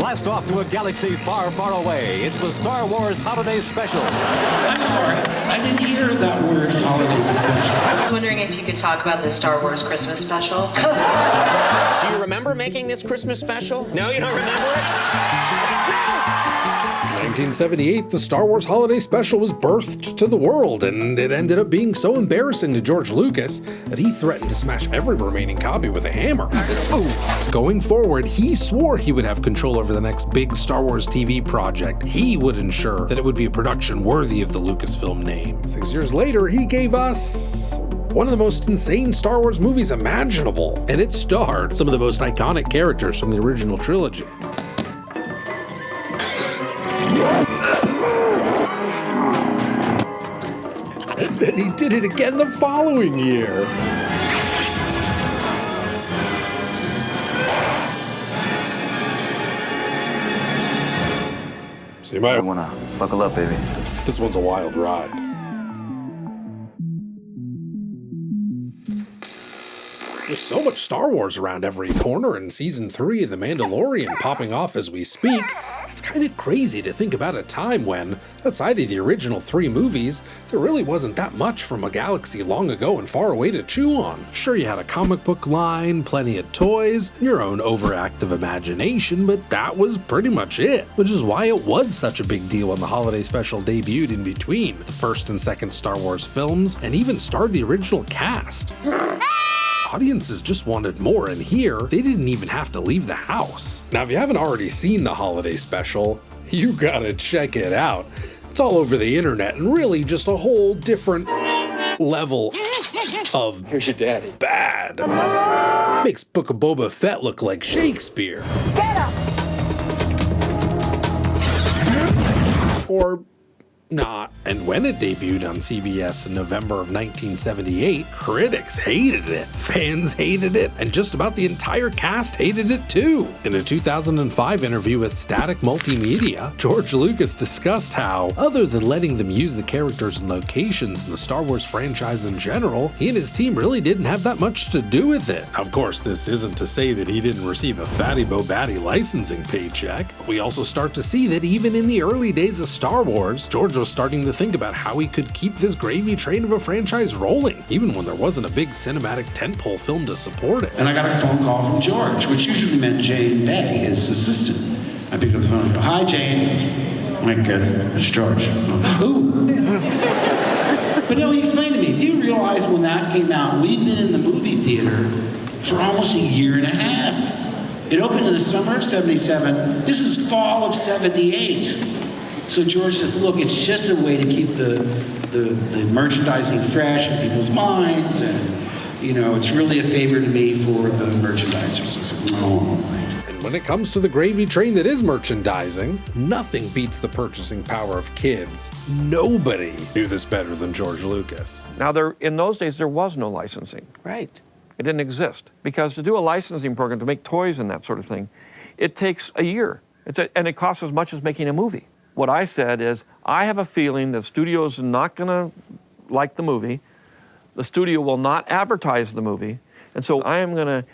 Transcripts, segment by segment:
blast off to a galaxy far, far away. It's the Star Wars Holiday Special. I'm sorry, I didn't hear that word, holiday special. I was wondering if you could talk about the Star Wars Christmas special. Do you remember making this Christmas special? No, you don't remember it? 1978, the Star Wars Holiday Special was birthed to the world, and it ended up being so embarrassing to George Lucas that he threatened to smash every remaining copy with a hammer. Going forward, he swore he would have control over the next big Star Wars TV project. He would ensure that it would be a production worthy of the Lucasfilm name. 6 years later, he gave us one of the most insane Star Wars movies imaginable, and it starred some of the most iconic characters from the original trilogy. And then he did it again the following year. So you might wanna buckle up, baby. This one's a wild ride. There's so much Star Wars around every corner, and Season 3 of The Mandalorian popping off as we speak. It's kind of crazy to think about a time when, outside of the original 3 movies, there really wasn't that much from a galaxy long ago and far away to chew on. Sure, you had a comic book line, plenty of toys, and your own overactive imagination, but that was pretty much it, which is why it was such a big deal when the holiday special debuted in between the first and second Star Wars films, and even starred the original cast. Audiences just wanted more, and here, they didn't even have to leave the house. Now, if you haven't already seen the holiday special, you gotta check it out. It's all over the internet, and really just a whole different level of Here's your daddy. bad. Makes Book of Boba Fett look like Shakespeare. Get up! Or not. And when it debuted on CBS in November of 1978, critics hated it, fans hated it, and just about the entire cast hated it too. In a 2005 interview with Static Multimedia, George Lucas discussed how, other than letting them use the characters and locations in the Star Wars franchise in general, he and his team really didn't have that much to do with it. Of course, this isn't to say that he didn't receive a fatty Bo-Batty licensing paycheck, but we also start to see that even in the early days of Star Wars, George was starting to think about how he could keep this gravy train of a franchise rolling, even when there wasn't a big cinematic tentpole film to support it. And I got a phone call from George, which usually meant Jane Bay, his assistant. I picked up the phone and go, "Hi, Jane." I'm like, "Good, it's George." Who? But no, he explained to me, do you realize when that came out, we'd been in the movie theater for almost a year and a half. It opened in the summer of 77. This is fall of 78. So George says, look, it's just a way to keep the merchandising fresh in people's minds, and, you know, it's really a favor to me for the merchandisers. I said, oh, right. And when it comes to the gravy train that is merchandising, nothing beats the purchasing power of kids. Nobody knew this better than George Lucas. Now, in those days, there was no licensing. Right. It didn't exist. Because to do a licensing program, to make toys and that sort of thing, it takes a year. And it costs as much as making a movie. What I said is, I have a feeling that studios are not going to like the movie. The studio will not advertise the movie. And so I am going to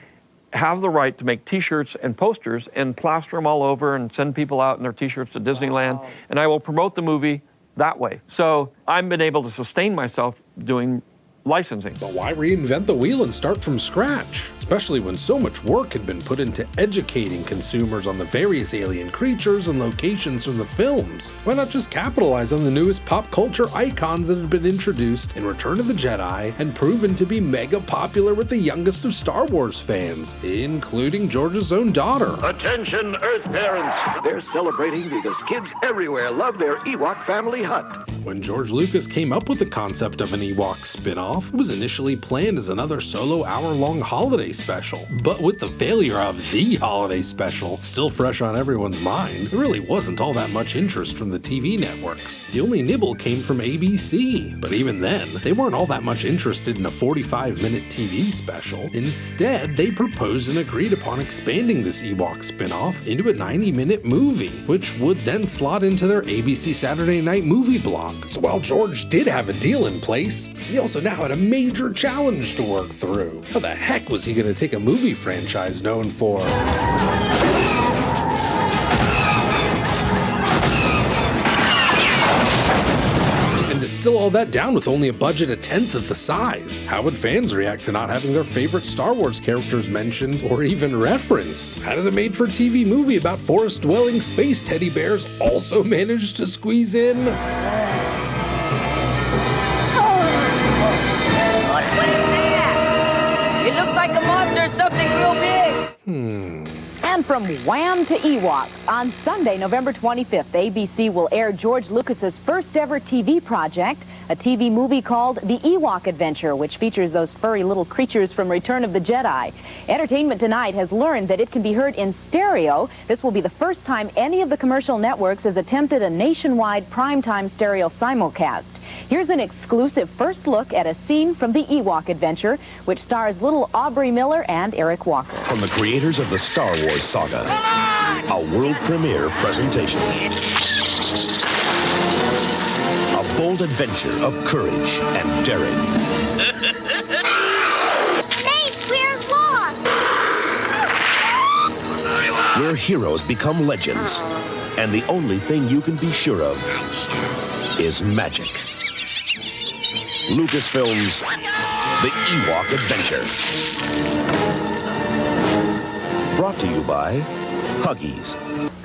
have the right to make T-shirts and posters and plaster them all over and send people out in their T-shirts to Disneyland. Wow. And I will promote the movie that way. So I've been able to sustain myself doing licensing. But why reinvent the wheel and start from scratch? Especially when so much work had been put into educating consumers on the various alien creatures and locations from the films. Why not just capitalize on the newest pop culture icons that had been introduced in Return of the Jedi and proven to be mega popular with the youngest of Star Wars fans, including George's own daughter. Attention, Earth parents! They're celebrating because kids everywhere love their Ewok family hut. When George Lucas came up with the concept of an Ewok spin-off, it was initially planned as another solo hour-long holiday special. But with the failure of the holiday special still fresh on everyone's mind, there really wasn't all that much interest from the TV networks. The only nibble came from ABC, but even then, they weren't all that much interested in a 45-minute TV special. Instead, they proposed and agreed upon expanding this Ewok spin-off into a 90-minute movie, which would then slot into their ABC Saturday Night Movie block. So while George did have a deal in place, he also now had a major challenge to work through. How the heck was he going to take a movie franchise known for distill all that down with only a budget a tenth of the size? How would fans react to not having their favorite Star Wars characters mentioned or even referenced? How does a made-for-TV movie about forest-dwelling space teddy bears also manage to squeeze in? It looks like the monster is something real big. And from Wham to Ewoks, on Sunday, November 25th, ABC will air George Lucas's first ever TV project, a TV movie called The Ewok Adventure, which features those furry little creatures from Return of the Jedi. Entertainment Tonight has learned that it can be heard in stereo. This will be the first time any of the commercial networks has attempted a nationwide primetime stereo simulcast. Here's an exclusive first look at a scene from The Ewok Adventure, which stars little Aubrey Miller and Eric Walker. From the creators of the Star Wars saga, a world premiere presentation. A bold adventure of courage and daring. Mace, we're lost! Where heroes become legends, and the only thing you can be sure of is magic. Lucasfilm's The Ewok Adventure. Brought to you by Huggies.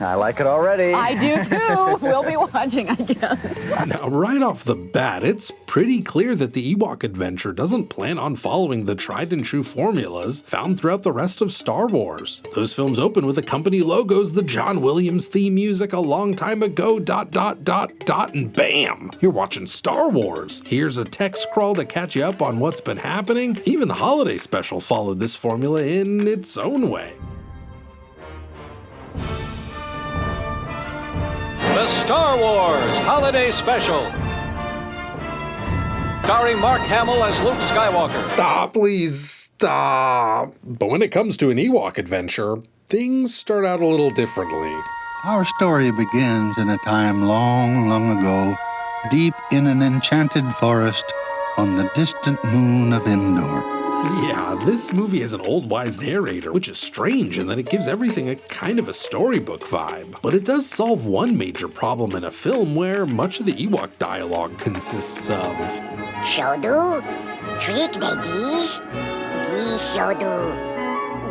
I like it already. I do too. We'll be watching, I guess. Now, right off the bat, it's pretty clear that the Ewok Adventure doesn't plan on following the tried and true formulas found throughout the rest of Star Wars. Those films open with the company logos, the John Williams theme music a long time ago, ... and bam! You're watching Star Wars. Here's a text crawl to catch you up on what's been happening. Even the holiday special followed this formula in its own way. The Star Wars Holiday Special. Starring Mark Hamill as Luke Skywalker. Stop, please, stop. But when it comes to an Ewok adventure, things start out a little differently. Our story begins in a time long, long ago, deep in an enchanted forest on the distant moon of Endor. Yeah, this movie has an old wise narrator, which is strange in that it gives everything a kind of a storybook vibe. But it does solve one major problem in a film where much of the Ewok dialogue consists of Shodu, trick the geese, geese shodu.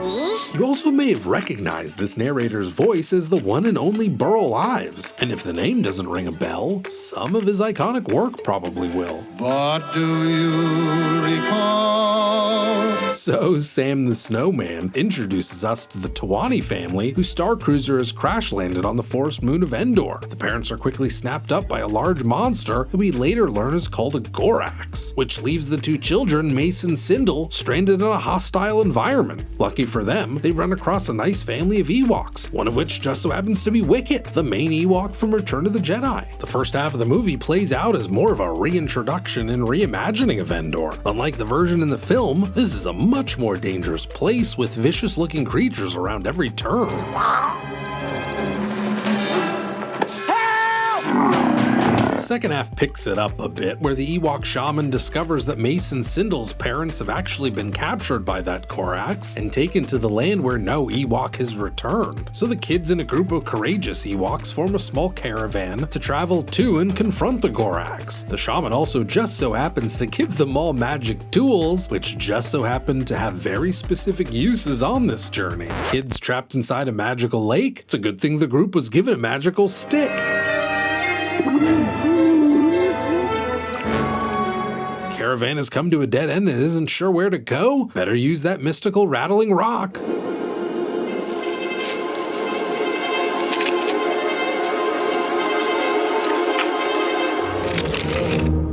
Geese? You also may have recognized this narrator's voice as the one and only Burl Ives, and if the name doesn't ring a bell, some of his iconic work probably will. What do you recall? So Sam the Snowman introduces us to the Tawani family, whose star cruiser has crash landed on the forest moon of Endor. The parents are quickly snapped up by a large monster who we later learn is called a Gorax, which leaves the two children, Mace and Sindel, stranded in a hostile environment. Lucky for them, they run across a nice family of Ewoks, one of which just so happens to be Wicket, the main Ewok from Return of the Jedi. The first half of the movie plays out as more of a reintroduction and reimagining of Endor. Unlike the version in the film, this is a much more dangerous place with vicious-looking creatures around every turn. The second half picks it up a bit, where the Ewok shaman discovers that Mace and Sindel's parents have actually been captured by that Gorax and taken to the land where no Ewok has returned. So the kids and a group of courageous Ewoks form a small caravan to travel to and confront the Gorax. The shaman also just so happens to give them all magic tools, which just so happen to have very specific uses on this journey. Kids trapped inside a magical lake? It's a good thing the group was given a magical stick. Caravan has come to a dead end and isn't sure where to go? Better use that mystical rattling rock.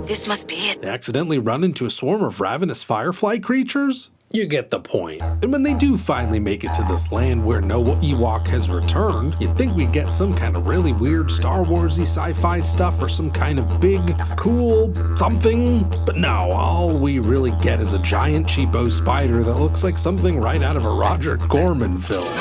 This must be it. They accidentally run into a swarm of ravenous firefly creatures? You get the point. And when they do finally make it to this land where no Ewok has returned, you'd think we'd get some kind of really weird Star Wars-y sci-fi stuff or some kind of big, cool something. But no, all we really get is a giant cheapo spider that looks like something right out of a Roger Corman film.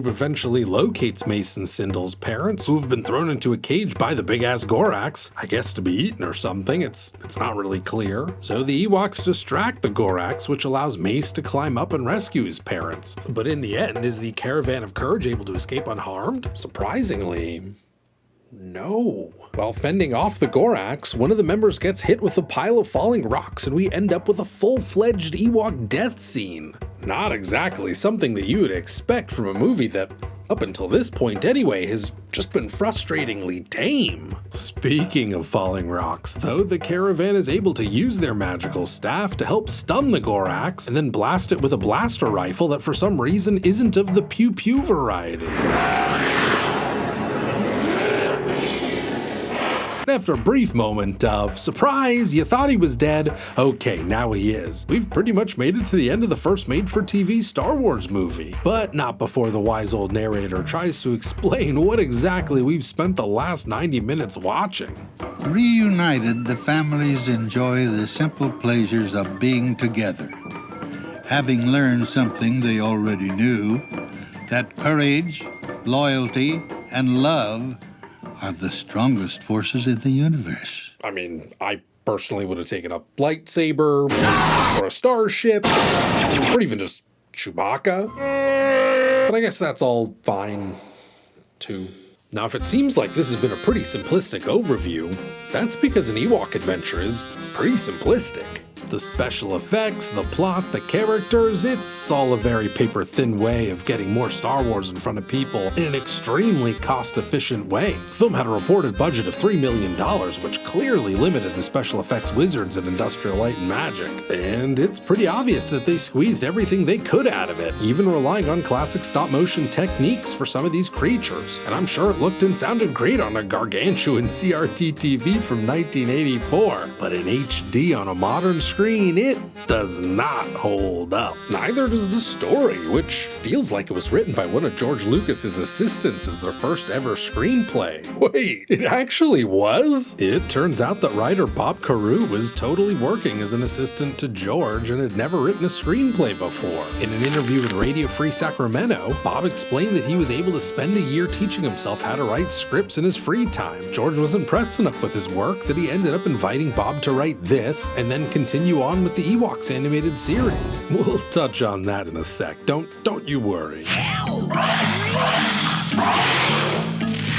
group eventually locates Mace and Sindul's parents, who've been thrown into a cage by the big-ass Gorax, I guess to be eaten or something, it's not really clear. So the Ewoks distract the Gorax, which allows Mace to climb up and rescue his parents. But in the end, is the Caravan of Courage able to escape unharmed? Surprisingly, no. While fending off the Gorax, one of the members gets hit with a pile of falling rocks and we end up with a full-fledged Ewok death scene. Not exactly something that you would expect from a movie that, up until this point anyway, has just been frustratingly tame. Speaking of falling rocks, though, the Caravan is able to use their magical staff to help stun the Gorax and then blast it with a blaster rifle that for some reason isn't of the pew-pew variety. After a brief moment of surprise, you thought he was dead, okay, now he is. We've pretty much made it to the end of the first made-for-TV Star Wars movie, but not before the wise old narrator tries to explain what exactly we've spent the last 90 minutes watching. Reunited, the families enjoy the simple pleasures of being together. Having learned something they already knew, that courage, loyalty, and love are the strongest forces in the universe. I mean, I personally would have taken a lightsaber, or a starship, or even just Chewbacca. But I guess that's all fine, too. Now, if it seems like this has been a pretty simplistic overview, that's because an Ewok Adventure is pretty simplistic. The special effects, the plot, the characters, it's all a very paper-thin way of getting more Star Wars in front of people in an extremely cost-efficient way. The film had a reported budget of $3 million, which clearly limited the special effects wizards at Industrial Light and Magic. And it's pretty obvious that they squeezed everything they could out of it, even relying on classic stop-motion techniques for some of these creatures. And I'm sure it looked and sounded great on a gargantuan CRT TV from 1984, but in HD on a modern screen, it does not hold up. Neither does the story, which feels like it was written by one of George Lucas's assistants as their first ever screenplay. Wait, it actually was? It turns out that writer Bob Carew was totally working as an assistant to George and had never written a screenplay before. In an interview with Radio Free Sacramento, Bob explained that he was able to spend a year teaching himself how to write scripts in his free time. George was impressed enough with his work that he ended up inviting Bob to write this and then continue on with the Ewoks animated series. We'll touch on that in a sec. Don't you worry.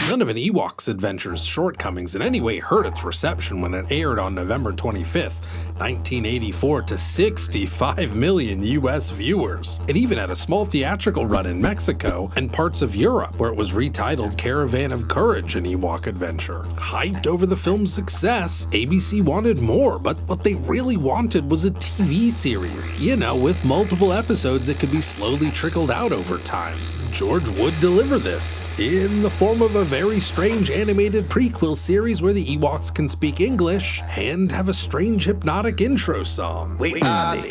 None of an Ewok's Adventure's shortcomings in any way hurt its reception when it aired on November 25th, 1984 to 65 million US viewers. It even had a small theatrical run in Mexico and parts of Europe, where it was retitled Caravan of Courage, an Ewok Adventure. Hyped over the film's success, ABC wanted more, but what they really wanted was a TV series, you know, with multiple episodes that could be slowly trickled out over time. George would deliver this in the form of a very strange animated prequel series where the Ewoks can speak English and have a strange hypnotic intro song. We are the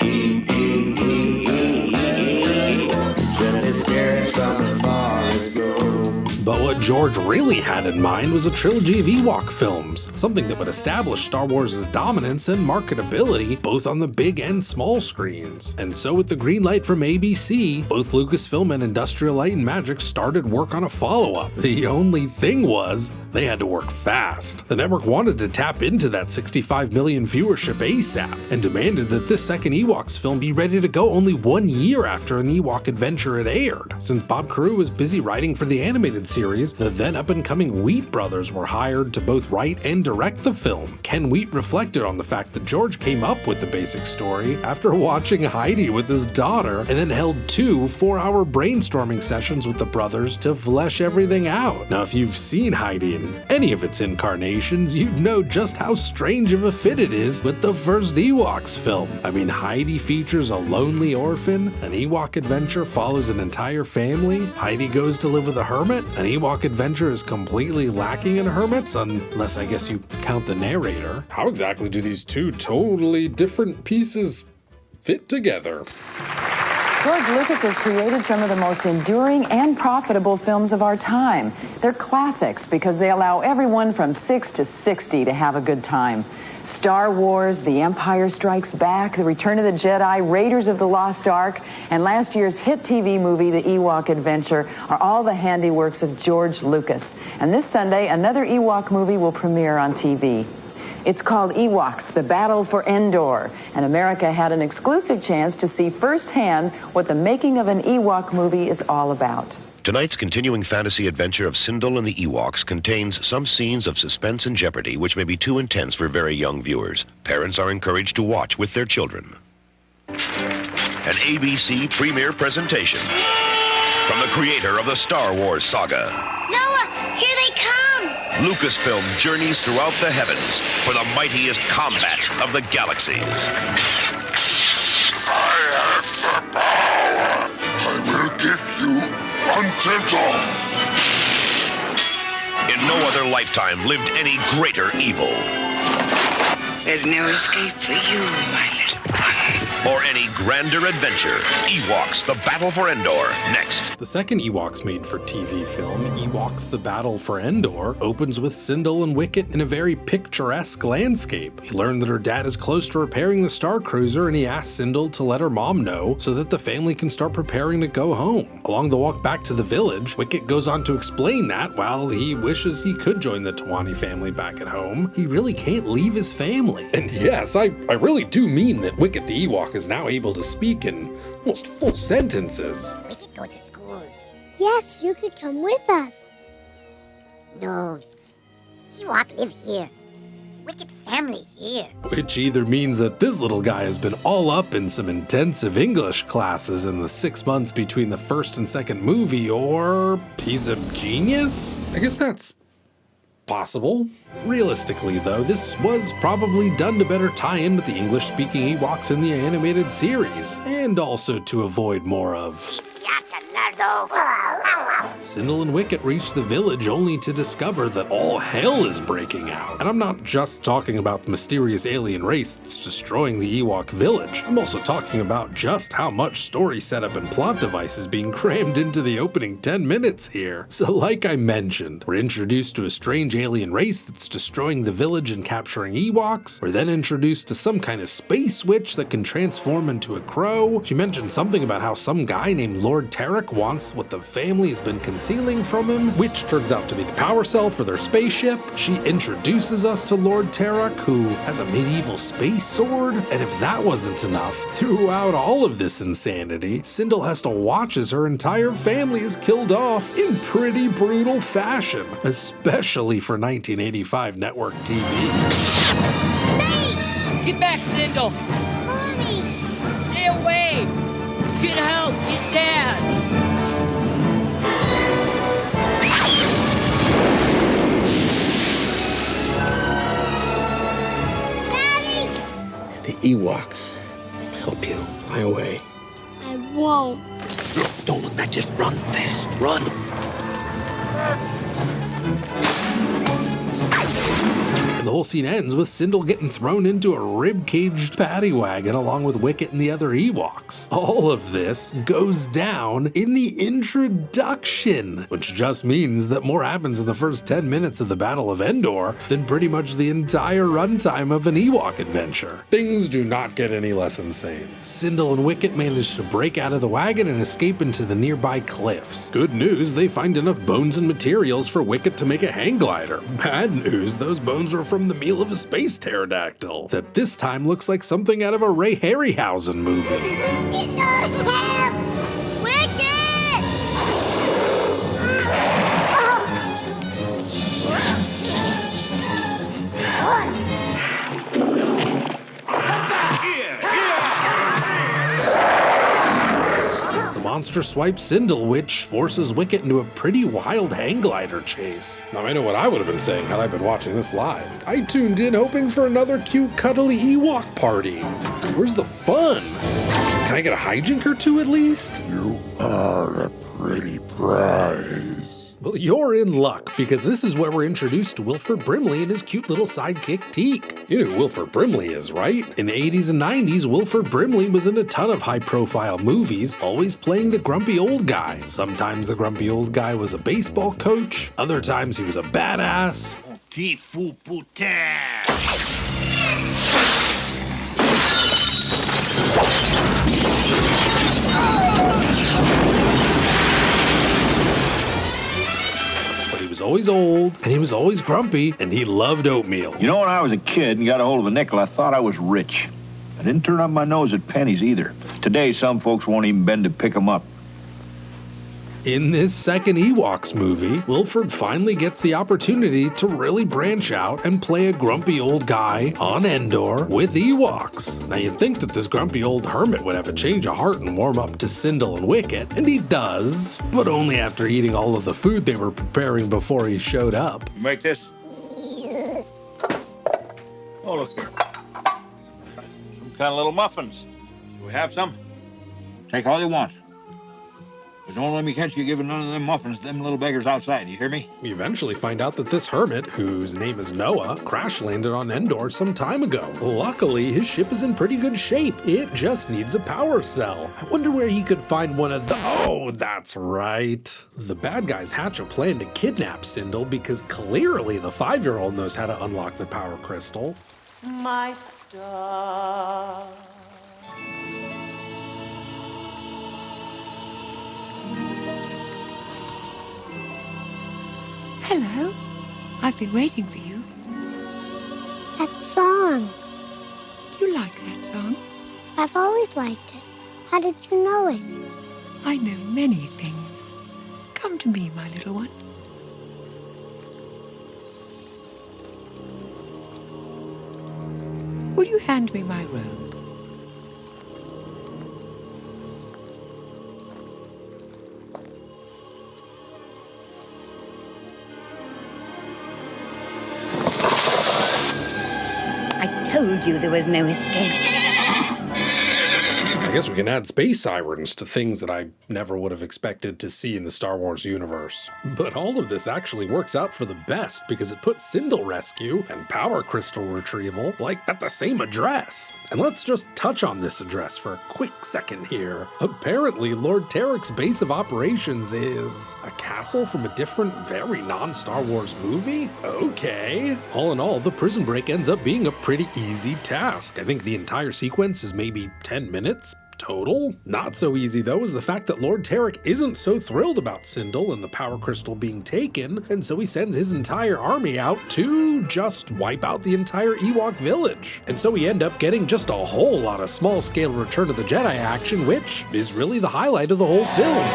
Trinity spirits from the forest grove. But what George really had in mind was a trilogy of Ewok films, something that would establish Star Wars' dominance and marketability both on the big and small screens. And so with the green light from ABC, both Lucasfilm and Industrial Light and Magic started work on a follow-up. The only thing was, they had to work fast. The network wanted to tap into that 65 million viewership ASAP and demanded that this second Ewoks film be ready to go only 1 year after an Ewok Adventure had aired. Since Bob Carew was busy writing for the animated series, the then up-and-coming Wheat brothers were hired to both write and direct the film. Ken Wheat reflected on the fact that George came up with the basic story after watching Heidi with his daughter and then held 2 4-hour brainstorming sessions with the brothers to flesh everything out. Now, if you've seen Heidi in any of its incarnations, you'd know just how strange of a fit it is with the first Ewoks film. I mean, Heidi features a lonely orphan, an Ewok Adventure follows an entire family, Heidi goes to live with a hermit, an Ewok Adventure is completely lacking in hermits, unless I guess you count the narrator. How exactly do these two totally different pieces fit together? George Lucas has created some of the most enduring and profitable films of our time. They're classics because they allow everyone from 6 to 60 to have a good time. Star Wars, The Empire Strikes Back, The Return of the Jedi, Raiders of the Lost Ark, and last year's hit TV movie, The Ewok Adventure, are all the handiworks of George Lucas. And this Sunday, another Ewok movie will premiere on TV. It's called Ewoks, The Battle for Endor, and America had an exclusive chance to see firsthand what the making of an Ewok movie is all about. Tonight's continuing fantasy adventure of Sindel and the Ewoks contains some scenes of suspense and jeopardy which may be too intense for very young viewers. Parents are encouraged to watch with their children. An ABC premiere presentation from the creator of the Star Wars saga. Noah, here they come! Lucasfilm journeys throughout the heavens for the mightiest combat of the galaxies. I have the power. I will give you Untental. In no other lifetime lived any greater evil. There's no escape for you, my little one. Or any grander adventure. Ewoks, The Battle for Endor, next. The second Ewoks made for TV film, Ewoks The Battle for Endor, opens with Sindel and Wicket in a very picturesque landscape. He learned that her dad is close to repairing the Star Cruiser, and he asks Sindel to let her mom know so that the family can start preparing to go home. Along the walk back to the village, Wicket goes on to explain that while he wishes he could join the Tawani family back at home, he really can't leave his family. And yes, I really do mean that Wicket the Ewok is now able to speak in almost full sentences. We could go to school. Yes, you could come with us. No. Ewok live here. Wicked family here. Which either means that this little guy has been all up in some intensive English classes in the 6 months between the first and second movie, or he's a genius? I guess that's possible. Realistically, though, this was probably done to better tie in with the English-speaking Ewoks in the animated series, and also to avoid more of Sindel and Wicket reach the village only to discover that all hell is breaking out. And I'm not just talking about the mysterious alien race that's destroying the Ewok village. I'm also talking about just how much story setup and plot device is being crammed into the opening 10 minutes here. So like I mentioned, we're introduced to a strange alien race that's destroying the village and capturing Ewoks. We're then introduced to some kind of space witch that can transform into a crow. She mentioned something about how some guy named Lord Tarek wants what the family has been concealing from him, which turns out to be the power cell for their spaceship. She introduces us to Lord Tarek, who has a medieval space sword. And if that wasn't enough, throughout all of this insanity, Sindel has to watch as her entire family is killed off in pretty brutal fashion, especially for 1985 network TV. Get back, Sindel! Mommy! Stay away! Get help! Get Dad! The Ewoks help you fly away. I won't. Don't look back, just run fast. Run! And the whole scene ends with Sindel getting thrown into a rib-caged paddy wagon along with Wicket and the other Ewoks. All of this goes down in the introduction, which just means that more happens in the first 10 minutes of the Battle of Endor than pretty much the entire runtime of an Ewok adventure. Things do not get any less insane. Sindel and Wicket manage to break out of the wagon and escape into the nearby cliffs. Good news, they find enough bones and materials for Wicket to make a hang glider. Bad news, those bones were from the meal of a space pterodactyl that this time looks like something out of a Ray Harryhausen movie. Help! Wicked! The monster swipes Sindel, which forces Wicket into a pretty wild hang glider chase. Now, I know what I would have been saying had I been watching this live. I tuned in hoping for another cute, cuddly Ewok party. Where's the fun? Can I get a hijink or two at least? You are a pretty prize. Well, you're in luck, because this is where we're introduced to Wilford Brimley and his cute little sidekick, Teak. You know who Wilford Brimley is, right? In the 80s and 90s, Wilford Brimley was in a ton of high-profile movies, always playing the grumpy old guy. Sometimes the grumpy old guy was a baseball coach, other times he was a badass. always old, and he was always grumpy, and he loved oatmeal. You know, when I was a kid and got a hold of a nickel, I thought I was rich. I didn't turn up my nose at pennies either. Today, some folks won't even bend to pick them up. In this second Ewoks movie, Wilford finally gets the opportunity to really branch out and play a grumpy old guy on Endor with Ewoks. Now you'd think that this grumpy old hermit would have a change of heart and warm up to Sindel and Wicket, and he does, but only after eating all of the food they were preparing before he showed up. You make this? Oh, look here. Some kind of little muffins. Do we have some? Take all you want. But don't let me catch you giving none of them muffins to them little beggars outside, you hear me? We eventually find out that this hermit, whose name is Noah, crash landed on Endor some time ago. Luckily, his ship is in pretty good shape. It just needs a power cell. I wonder where he could find one of the— Oh, that's right. The bad guys hatch a plan to kidnap Sindel because clearly the 5-year-old knows how to unlock the power crystal. My star. Hello. I've been waiting for you. That song. Do you like that song? I've always liked it. How did you know it? I know many things. Come to me, my little one. Will you hand me my robe? Told you there was no escape. I guess we can add space sirens to things that I never would have expected to see in the Star Wars universe. But all of this actually works out for the best because it puts Sindel rescue and power crystal retrieval like at the same address. And let's just touch on this address for a quick second here. Apparently, Lord Tarek's base of operations is a castle from a different, very non-Star Wars movie? Okay. All in all, the prison break ends up being a pretty easy task. I think the entire sequence is maybe 10 minutes total. Not so easy though is the fact that Lord Tarek isn't so thrilled about Sindel and the power crystal being taken, and so he sends his entire army out to just wipe out the entire Ewok village. And so we end up getting just a whole lot of small-scale Return of the Jedi action, which is really the highlight of the whole film.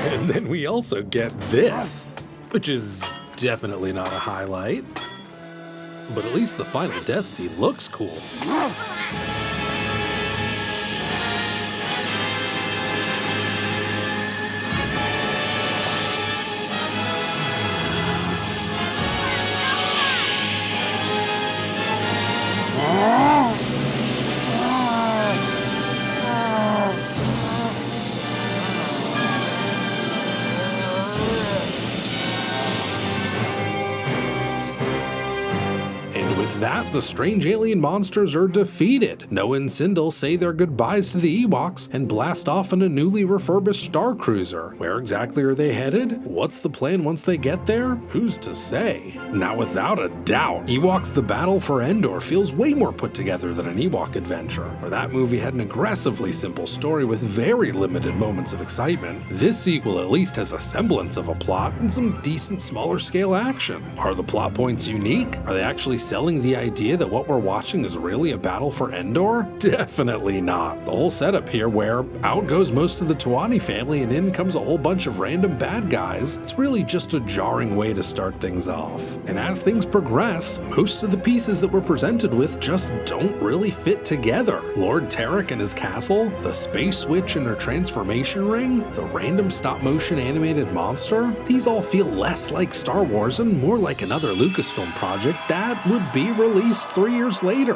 And then we also get this, which is definitely not a highlight, but at least the final death scene looks cool. That, the strange alien monsters are defeated. Noah and Sindel say their goodbyes to the Ewoks and blast off in a newly refurbished Star Cruiser. Where exactly are they headed? What's the plan once they get there? Who's to say? Now, without a doubt, Ewoks The Battle for Endor feels way more put together than an Ewok Adventure, where that movie had an aggressively simple story with very limited moments of excitement. This sequel at least has a semblance of a plot and some decent smaller scale action. Are the plot points unique? Are they actually selling the idea that what we're watching is really a battle for Endor? Definitely not. The whole setup here where out goes most of the Tuani family and in comes a whole bunch of random bad guys, it's really just a jarring way to start things off. And as things progress, most of the pieces that we're presented with just don't really fit together. Lord Tarek and his castle, the space witch and her transformation ring, the random stop-motion animated monster, these all feel less like Star Wars and more like another Lucasfilm project that would be released 3 years later.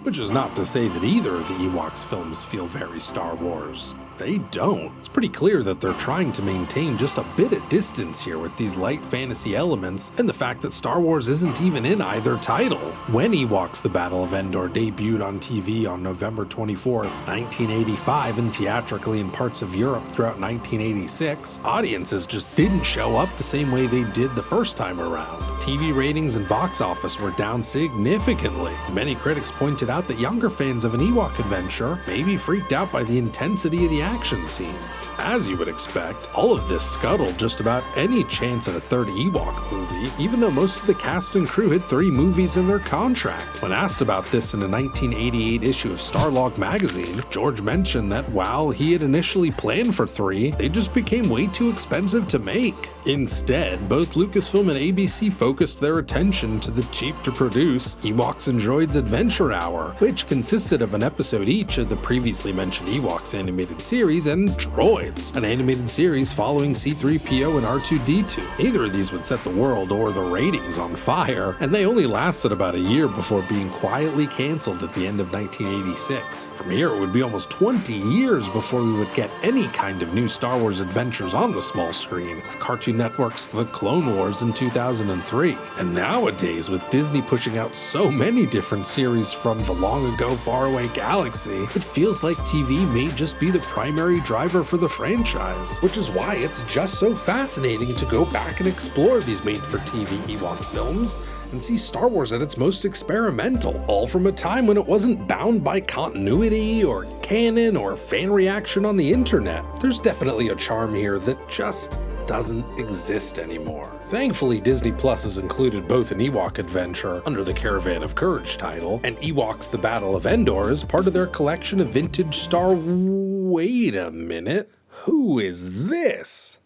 Which is not to say that either of the Ewoks films feel very Star Wars. they don't. It's pretty clear that they're trying to maintain just a bit of distance here with these light fantasy elements and the fact that Star Wars isn't even in either title. When Ewoks The Battle of Endor debuted on TV on November 24th, 1985 and theatrically in parts of Europe throughout 1986, audiences just didn't show up the same way they did the first time around. TV ratings and box office were down significantly. Many critics pointed out that younger fans of an Ewok Adventure may be freaked out by the intensity of the action scenes. As you would expect, all of this scuttled just about any chance at a third Ewok movie, even though most of the cast and crew had 3 movies in their contract. When asked about this in a 1988 issue of Starlog magazine, George mentioned that while he had initially planned for 3, they just became way too expensive to make. Instead, both Lucasfilm and ABC focused their attention to the cheap-to-produce Ewoks and Droids Adventure Hour, which consisted of an episode each of the previously mentioned Ewoks animated series and Droids, an animated series following C-3PO and R2-D2. Neither of these would set the world or the ratings on fire, and they only lasted about a year before being quietly canceled at the end of 1986. From here, it would be almost 20 years before we would get any kind of new Star Wars adventures on the small screen, with Cartoon Network's The Clone Wars in 2003. And nowadays, with Disney pushing out so many different series from the long-ago faraway galaxy, it feels like TV may just be the primary driver for the franchise, which is why it's just so fascinating to go back and explore these made-for-TV Ewok films and see Star Wars at its most experimental, all from a time when it wasn't bound by continuity or canon or fan reaction on the internet. There's definitely a charm here that just doesn't exist anymore. Thankfully, Disney Plus has included both an Ewok Adventure under the Caravan of Courage title and Ewoks The Battle of Endor as part of their collection of vintage Wait a minute. Who is this?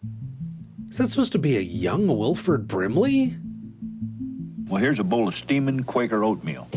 Is that supposed to be a young Wilford Brimley? Well, here's a bowl of steaming Quaker oatmeal.